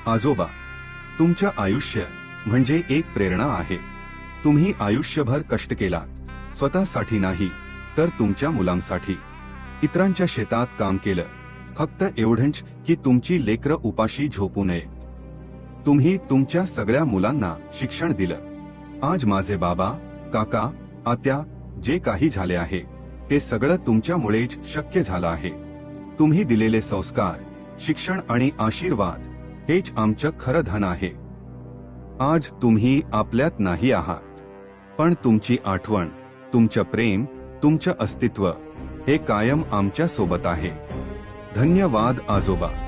आजोबा, तुमचं आयुष्य म्हणजे एक प्रेरणा आहे. तुम्ही आयुष्यभर कष्ट केलात, स्वतःसाठी नाही तर तुमच्या मुलांसाठी. इतरांच्या शेतात काम केलं, फक्त एवढंच की तुमची लेकरं उपाशी झोपू नये. तुम्ही तुमच्या सगळ्या मुलांना शिक्षण दिलं. आज माझे बाबा, काका, आत्या जे काही झाले आहे ते सगळं तुमच्यामुळेच शक्य झालं आहे. तुम्ही दिलेले संस्कार, शिक्षण आणि आशीर्वाद हेच आमचं खरं धन आहे. आज तुम्ही आपल्यात नाही आहात, पण तुमची आठवण, तुमचं प्रेम, तुमचं अस्तित्व हे कायम आमच्या सोबत आहे. धन्यवाद आजोबा.